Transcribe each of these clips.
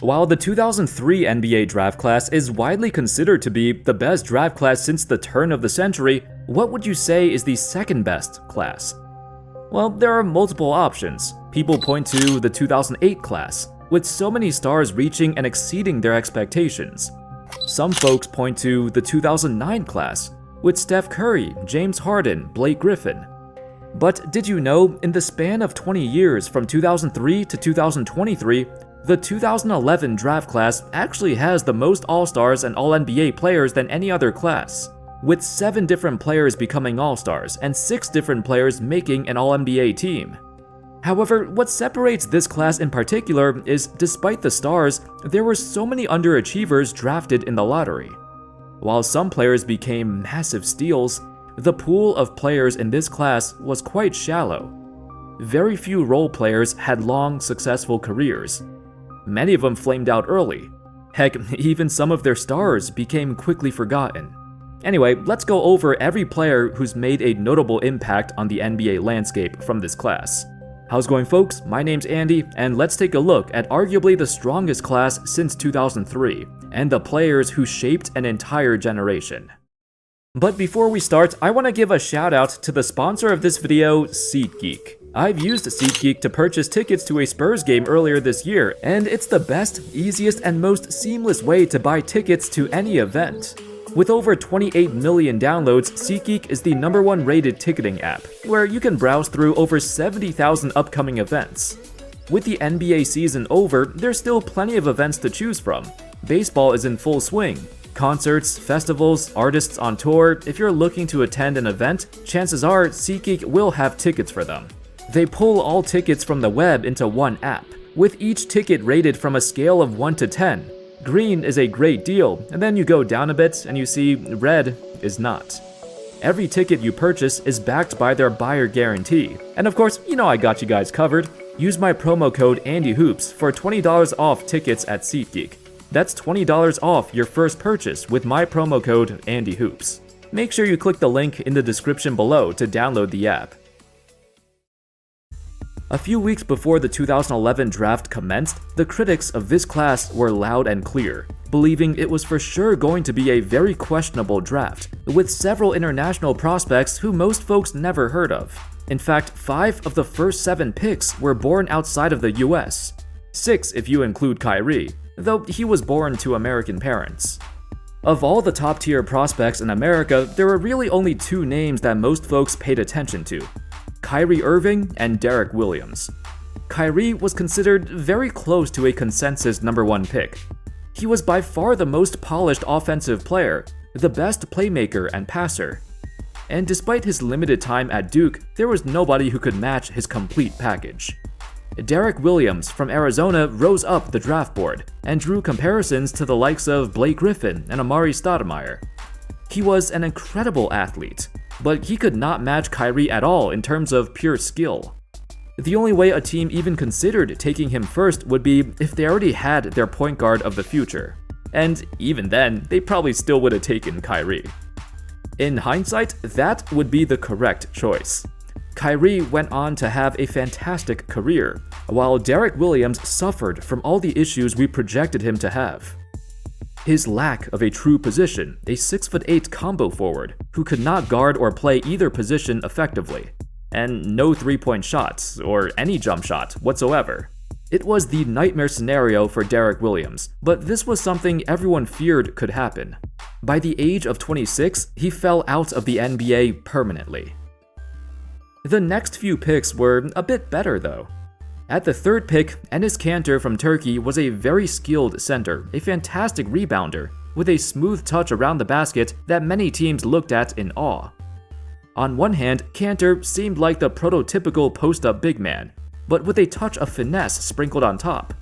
While the 2003 NBA draft class is widely considered to be the best draft class since the turn of the century, what would you say is the second best class? Well, there are multiple options. People point to the 2008 class, with so many stars reaching and exceeding their expectations. Some folks point to the 2009 class, with Steph Curry, James Harden, Blake Griffin. But did you know, in the span of 20 years from 2003 to 2023, the 2011 draft class actually has the most All-Stars and All-NBA players than any other class, with 7 different players becoming All-Stars and 6 different players making an All-NBA team. However, what separates this class in particular is, despite the stars, there were so many underachievers drafted in the lottery. While some players became massive steals, the pool of players in this class was quite shallow. Very few role players had long, successful careers. Many of them flamed out early. Heck, even some of their stars became quickly forgotten. Anyway, let's go over every player who's made a notable impact on the NBA landscape from this class. How's it going, folks? My name's Andy, and let's take a look at arguably the strongest class since 2003, and the players who shaped an entire generation. But before we start, I want to give a shout out to the sponsor of this video, SeatGeek. I've used SeatGeek to purchase tickets to a Spurs game earlier this year, and it's the best, easiest, and most seamless way to buy tickets to any event. With over 28 million downloads, SeatGeek is the #1 rated ticketing app, where you can browse through over 70,000 upcoming events. With the NBA season over, there's still plenty of events to choose from. Baseball is in full swing. Concerts, festivals, artists on tour. If you're looking to attend an event, chances are SeatGeek will have tickets for them. They pull all tickets from the web into one app, with each ticket rated from a scale of 1 to 10. Green is a great deal, and then you go down a bit and you see red is not. Every ticket you purchase is backed by their buyer guarantee. And of course, you know I got you guys covered. Use my promo code ANDYHOOPS for $20 off tickets at SeatGeek. That's $20 off your first purchase with my promo code ANDYHOOPS. Make sure you click the link in the description below to download the app. A few weeks before the 2011 draft commenced, the critics of this class were loud and clear, believing it was for sure going to be a very questionable draft, with several international prospects who most folks never heard of. In fact, 5 of the first 7 picks were born outside of the US. 6 if you include Kyrie, though he was born to American parents. Of all the top-tier prospects in America, there were really only 2 names that most folks paid attention to: Kyrie Irving and Derek Williams. Kyrie was considered very close to a consensus #1 pick. He was by far the most polished offensive player, the best playmaker and passer. And despite his limited time at Duke, there was nobody who could match his complete package. Derek Williams from Arizona rose up the draft board and drew comparisons to the likes of Blake Griffin and Amari Stoudemire. He was an incredible athlete, but he could not match Kyrie at all in terms of pure skill. The only way a team even considered taking him first would be if they already had their point guard of the future. And even then, they probably still would have taken Kyrie. In hindsight, that would be the correct choice. Kyrie went on to have a fantastic career, while Derek Williams suffered from all the issues we projected him to have. His lack of a true position, a 6'8" combo forward who could not guard or play either position effectively, and no three-point shots or any jump shot whatsoever. It was the nightmare scenario for Derek Williams, but this was something everyone feared could happen. By the age of 26, he fell out of the NBA permanently. The next few picks were a bit better though. At the 3rd pick, Enes Kanter from Turkey was a very skilled center, a fantastic rebounder, with a smooth touch around the basket that many teams looked at in awe. On one hand, Kanter seemed like the prototypical post-up big man, but with a touch of finesse sprinkled on top.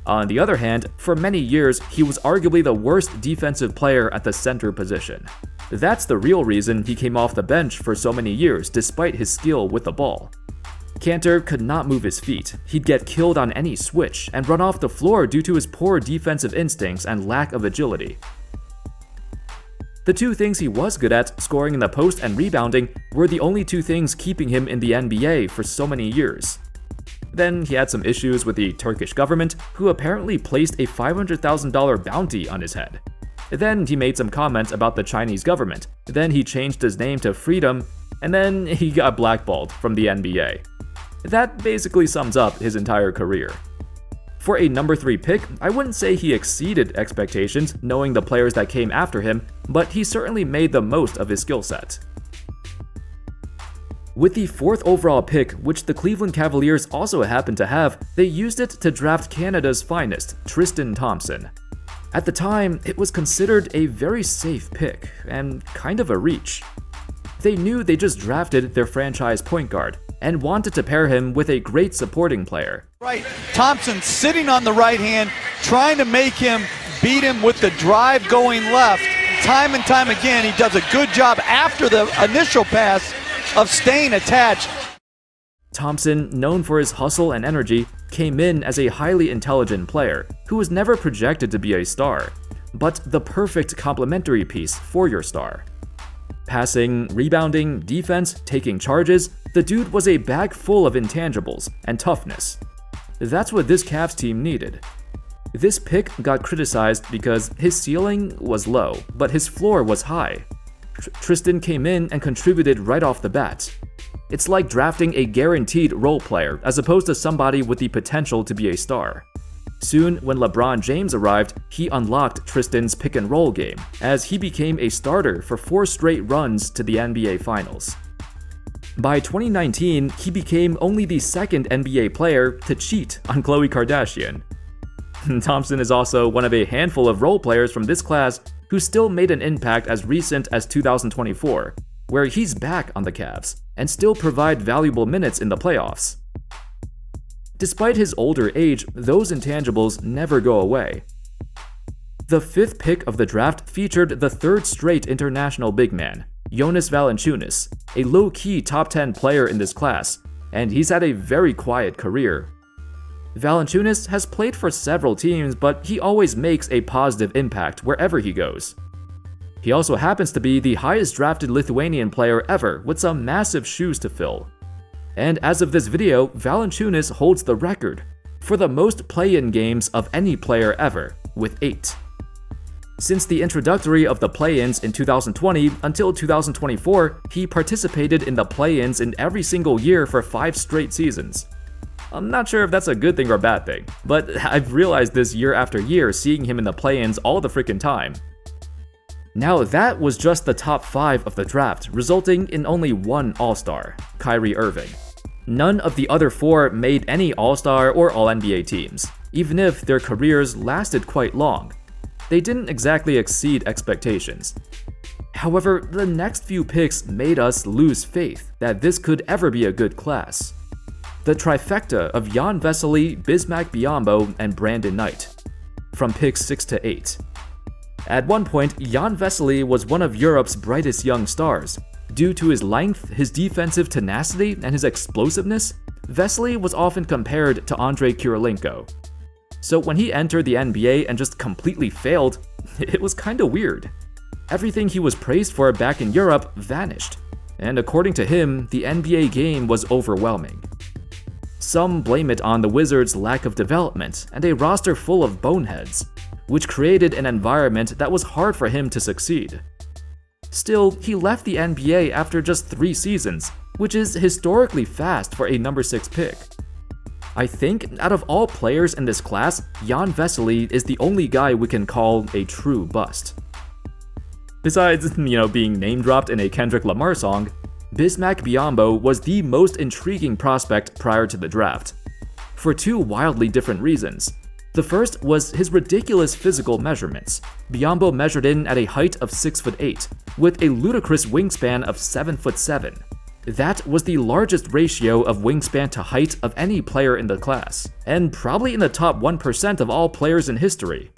On the other hand, for many years, he was arguably the worst defensive player at the center position. That's the real reason he came off the bench for so many years despite his skill with the ball. Kanter could not move his feet, he'd get killed on any switch, and run off the floor due to his poor defensive instincts and lack of agility. The 2 things he was good at, scoring in the post and rebounding, were the only 2 things keeping him in the NBA for so many years. Then he had some issues with the Turkish government, who apparently placed a $500,000 bounty on his head. Then he made some comments about the Chinese government. Then he changed his name to Freedom, and then he got blackballed from the NBA. That basically sums up his entire career. For a number 3 pick, I wouldn't say he exceeded expectations knowing the players that came after him, but he certainly made the most of his skill set. With the 4th overall pick, which the Cleveland Cavaliers also happened to have, they used it to draft Canada's finest, Tristan Thompson. At the time, it was considered a very safe pick, and kind of a reach. They knew they just drafted their franchise point guard, and wanted to pair him with a great supporting player. Right, Thompson sitting on the right hand, trying to make him beat him with the drive going left. Time and time again, he does a good job after the initial pass of staying attached. Thompson, known for his hustle and energy, came in as a highly intelligent player who was never projected to be a star, but the perfect complementary piece for your star. Passing, rebounding, defense, taking charges, the dude was a bag full of intangibles and toughness. That's what this Cavs team needed. This pick got criticized because his ceiling was low, but his floor was high. Tristan came in and contributed right off the bat. It's like drafting a guaranteed role player as opposed to somebody with the potential to be a star. Soon, when LeBron James arrived, he unlocked Tristan's pick-and-roll game, as he became a starter for 4 straight runs to the NBA Finals. By 2019, he became only the 2nd NBA player to cheat on Khloe Kardashian. Thompson is also one of a handful of role players from this class who still made an impact as recent as 2024, where he's back on the Cavs and still provide valuable minutes in the playoffs. Despite his older age, those intangibles never go away. The 5th pick of the draft featured the 3rd straight international big man, Jonas Valanciunas, a low-key top 10 player in this class, and he's had a very quiet career. Valanciunas has played for several teams, but he always makes a positive impact wherever he goes. He also happens to be the highest drafted Lithuanian player ever with some massive shoes to fill. And as of this video, Valanciunas holds the record for the most play-in games of any player ever, with 8. Since the introductory of the play-ins in 2020 until 2024, he participated in the play-ins in every single year for 5 straight seasons. I'm not sure if that's a good thing or a bad thing, but I've realized this year after year seeing him in the play-ins all the freaking time. Now that was just the top 5 of the draft, resulting in only 1 All-Star, Kyrie Irving. None of the other 4 made any All-Star or All-NBA teams, even if their careers lasted quite long. They didn't exactly exceed expectations. However, the next few picks made us lose faith that this could ever be a good class. The trifecta of Jan Vesely, Bismack Biyombo, and Brandon Knight, from picks 6 to 8. At one point, Jan Vesely was one of Europe's brightest young stars. Due to his length, his defensive tenacity, and his explosiveness, Vesely was often compared to Andrei Kirilenko. So when he entered the NBA and just completely failed, it was kinda weird. Everything he was praised for back in Europe vanished, and according to him, the NBA game was overwhelming. Some blame it on the Wizards' lack of development and a roster full of boneheads, which created an environment that was hard for him to succeed. Still, he left the NBA after just 3 seasons, which is historically fast for a number 6 pick. I think out of all players in this class, Jan Vesely is the only guy we can call a true bust. Besides, being name-dropped in a Kendrick Lamar song, Bismack Biyombo was the most intriguing prospect prior to the draft, for 2 wildly different reasons. The first was his ridiculous physical measurements. Biyombo measured in at a height of 6'8", with a ludicrous wingspan of 7'7". That was the largest ratio of wingspan to height of any player in the class, and probably in the top 1% of all players in history.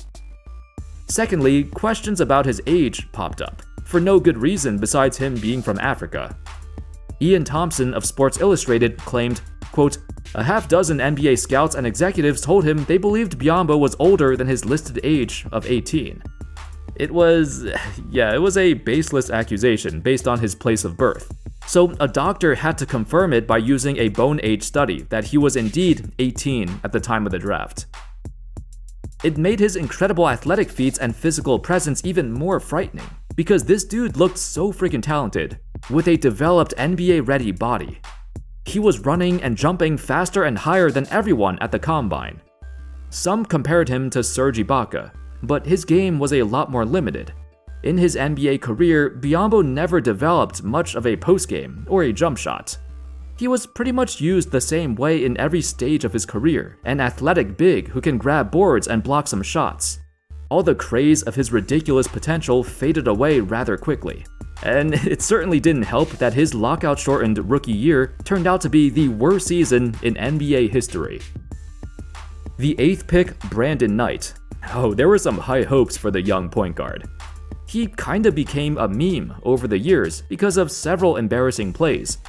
Secondly, questions about his age popped up, for no good reason besides him being from Africa. Ian Thompson of Sports Illustrated claimed, quote, "A half dozen NBA scouts and executives told him they believed Biyombo was older than his listed age of 18. It was a baseless accusation based on his place of birth. So a doctor had to confirm it by using a bone age study that he was indeed 18 at the time of the draft. It made his incredible athletic feats and physical presence even more frightening, because this dude looked so freaking talented, with a developed NBA-ready body. He was running and jumping faster and higher than everyone at the combine. Some compared him to Serge Ibaka, but his game was a lot more limited. In his NBA career, Biyombo never developed much of a postgame or a jump shot. He was pretty much used the same way in every stage of his career, an athletic big who can grab boards and block some shots. All the craze of his ridiculous potential faded away rather quickly. And it certainly didn't help that his lockout-shortened rookie year turned out to be the worst season in NBA history. The 8th pick, Brandon Knight. Oh, there were some high hopes for the young point guard. He kinda became a meme over the years because of several embarrassing plays.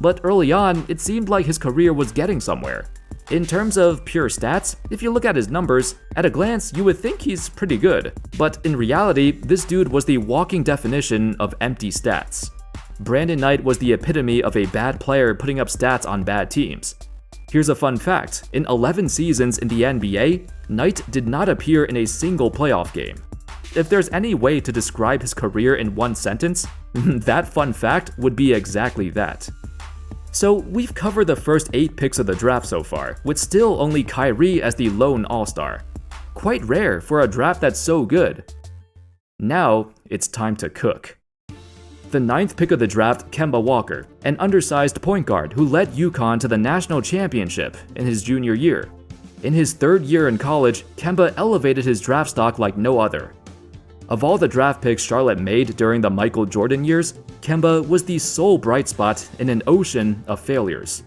But early on, it seemed like his career was getting somewhere. In terms of pure stats, if you look at his numbers, at a glance you would think he's pretty good. But in reality, this dude was the walking definition of empty stats. Brandon Knight was the epitome of a bad player putting up stats on bad teams. Here's a fun fact: in 11 seasons in the NBA, Knight did not appear in a single playoff game. If there's any way to describe his career in one sentence, that fun fact would be exactly that. So we've covered the first 8 picks of the draft so far, with still only Kyrie as the lone all-star. Quite rare for a draft that's so good. Now, it's time to cook. The 9th pick of the draft, Kemba Walker, an undersized point guard who led UConn to the national championship in his junior year. In his 3rd year in college, Kemba elevated his draft stock like no other. Of all the draft picks Charlotte made during the Michael Jordan years, Kemba was the sole bright spot in an ocean of failures.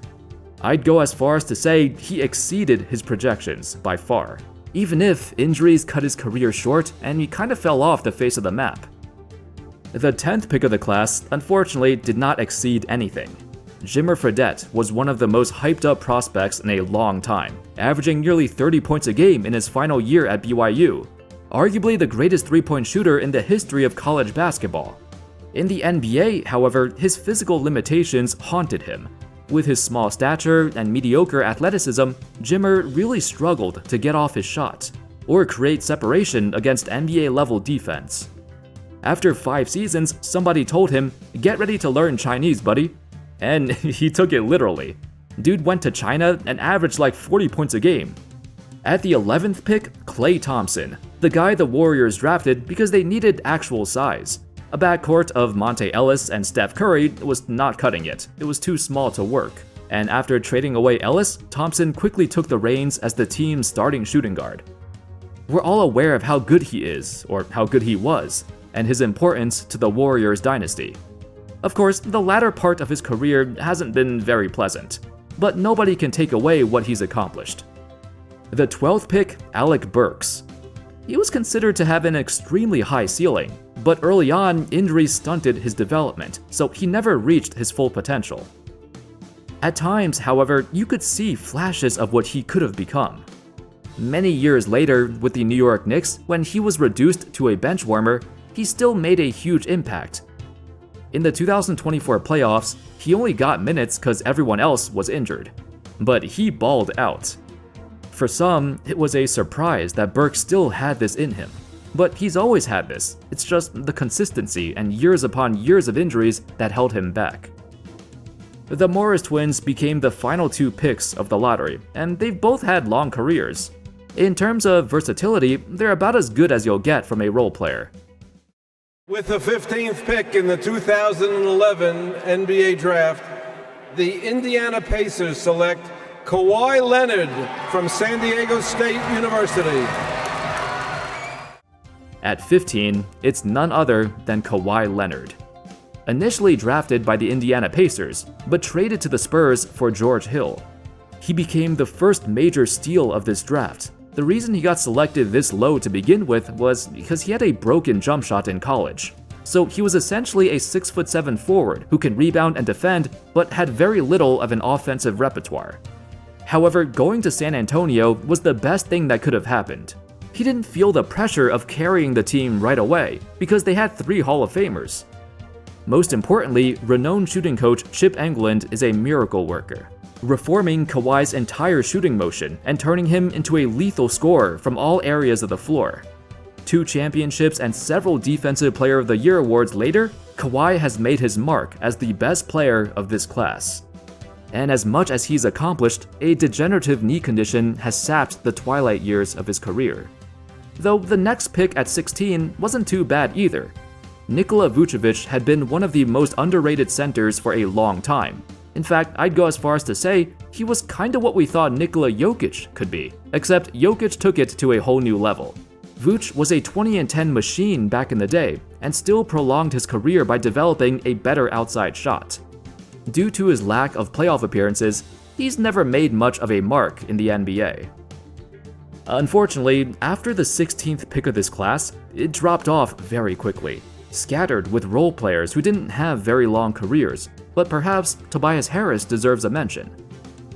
I'd go as far as to say he exceeded his projections by far, even if injuries cut his career short and he kind of fell off the face of the map. The 10th pick of the class, unfortunately, did not exceed anything. Jimmer Fredette was one of the most hyped up prospects in a long time, averaging nearly 30 points a game in his final year at BYU. Arguably the greatest three-point shooter in the history of college basketball. In the NBA, however, his physical limitations haunted him. With his small stature and mediocre athleticism, Jimmer really struggled to get off his shot, or create separation against NBA-level defense. After 5 seasons, somebody told him, "Get ready to learn Chinese, buddy." And he took it literally. Dude went to China and averaged like 40 points a game. At the 11th pick, Klay Thompson, the guy the Warriors drafted because they needed actual size. A backcourt of Monte Ellis and Steph Curry was not cutting it. It was too small to work. And after trading away Ellis, Thompson quickly took the reins as the team's starting shooting guard. We're all aware of how good he is, or how good he was, and his importance to the Warriors dynasty. Of course, the latter part of his career hasn't been very pleasant, but nobody can take away what he's accomplished. The 12th pick, Alec Burks. He was considered to have an extremely high ceiling, but early on, injuries stunted his development, so he never reached his full potential. At times, however, you could see flashes of what he could have become. Many years later, with the New York Knicks, when he was reduced to a bench warmer, he still made a huge impact. In the 2024 playoffs, he only got minutes because everyone else was injured. But he balled out. For some, it was a surprise that Burks still had this in him. But he's always had this. It's just the consistency and years upon years of injuries that held him back. The Morris twins became the final 2 picks of the lottery, and they've both had long careers. In terms of versatility, they're about as good as you'll get from a role player. With the 15th pick in the 2011 NBA Draft, the Indiana Pacers select Kawhi Leonard from San Diego State University. At 15, it's none other than Kawhi Leonard. Initially drafted by the Indiana Pacers, but traded to the Spurs for George Hill. He became the first major steal of this draft. The reason he got selected this low to begin with was because he had a broken jump shot in college. So he was essentially a 6'7" forward who can rebound and defend, but had very little of an offensive repertoire. However, going to San Antonio was the best thing that could have happened. He didn't feel the pressure of carrying the team right away, because they had 3 Hall of Famers. Most importantly, renowned shooting coach Chip Engelland is a miracle worker, reforming Kawhi's entire shooting motion and turning him into a lethal scorer from all areas of the floor. 2 championships and several Defensive Player of the Year awards later, Kawhi has made his mark as the best player of this class. And as much as he's accomplished, a degenerative knee condition has sapped the twilight years of his career. Though the next pick at 16 wasn't too bad either. Nicola Vucevic had been one of the most underrated centers for a long time. In fact, I'd go as far as to say he was kinda what we thought Nikola Jokic could be, except Jokic took it to a whole new level. Vuce was a 20-10 machine back in the day, and still prolonged his career by developing a better outside shot. Due to his lack of playoff appearances, he's never made much of a mark in the NBA. Unfortunately, after the 16th pick of this class, it dropped off very quickly, scattered with role players who didn't have very long careers, but perhaps Tobias Harris deserves a mention.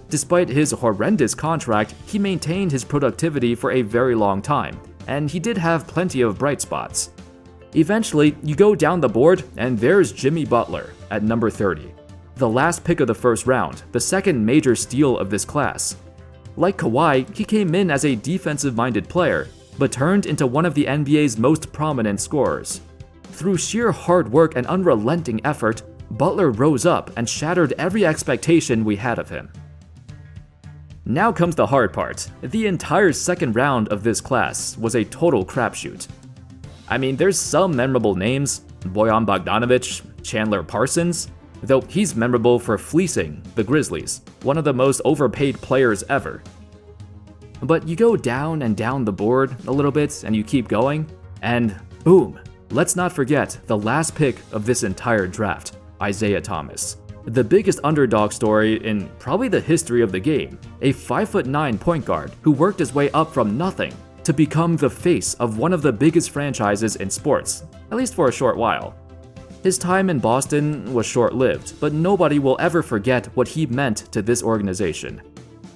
Despite his horrendous contract, he maintained his productivity for a very long time, and he did have plenty of bright spots. Eventually, you go down the board, and there's Jimmy Butler at number 30. The last pick of the first round, the second major steal of this class. Like Kawhi, he came in as a defensive-minded player, but turned into one of the NBA's most prominent scorers. Through sheer hard work and unrelenting effort, Butler rose up and shattered every expectation we had of him. Now comes the hard part. The entire second round of this class was a total crapshoot. I mean, there's some memorable names, Bojan Bogdanovic, Chandler Parsons, though he's memorable for fleecing the Grizzlies, one of the most overpaid players ever. But you go down and down the board a little bit and you keep going, and boom, let's not forget the last pick of this entire draft, Isaiah Thomas. The biggest underdog story in probably the history of the game, a 5'9" point guard who worked his way up from nothing to become the face of one of the biggest franchises in sports, at least for a short while. His time in Boston was short-lived, but nobody will ever forget what he meant to this organization.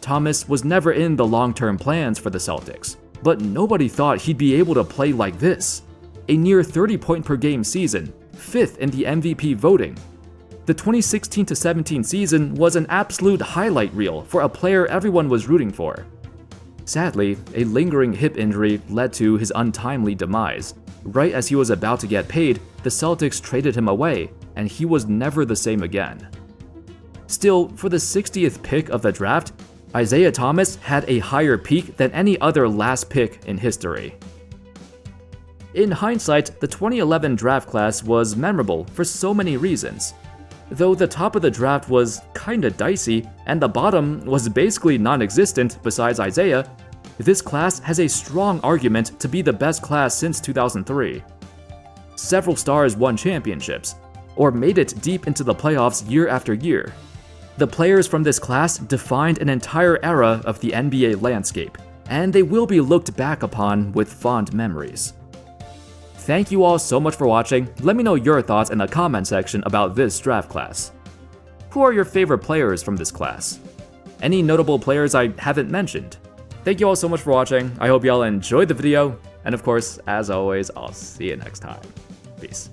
Thomas was never in the long-term plans for the Celtics, but nobody thought he'd be able to play like this. A near 30-point-per-game season, 5th in the MVP voting. The 2016-17 season was an absolute highlight reel for a player everyone was rooting for. Sadly, a lingering hip injury led to his untimely demise. Right as he was about to get paid, the Celtics traded him away, and he was never the same again. Still, for the 60th pick of the draft, Isaiah Thomas had a higher peak than any other last pick in history. In hindsight, the 2011 draft class was memorable for so many reasons. Though the top of the draft was kinda dicey, and the bottom was basically non-existent besides Isaiah, this class has a strong argument to be the best class since 2003. Several stars won championships, or made it deep into the playoffs year after year. The players from this class defined an entire era of the NBA landscape, and they will be looked back upon with fond memories. Thank you all so much for watching. Let me know your thoughts in the comment section about this draft class. Who are your favorite players from this class? Any notable players I haven't mentioned? Thank you all so much for watching. I hope y'all enjoyed the video, and of course, as always, I'll see you next time. Peace.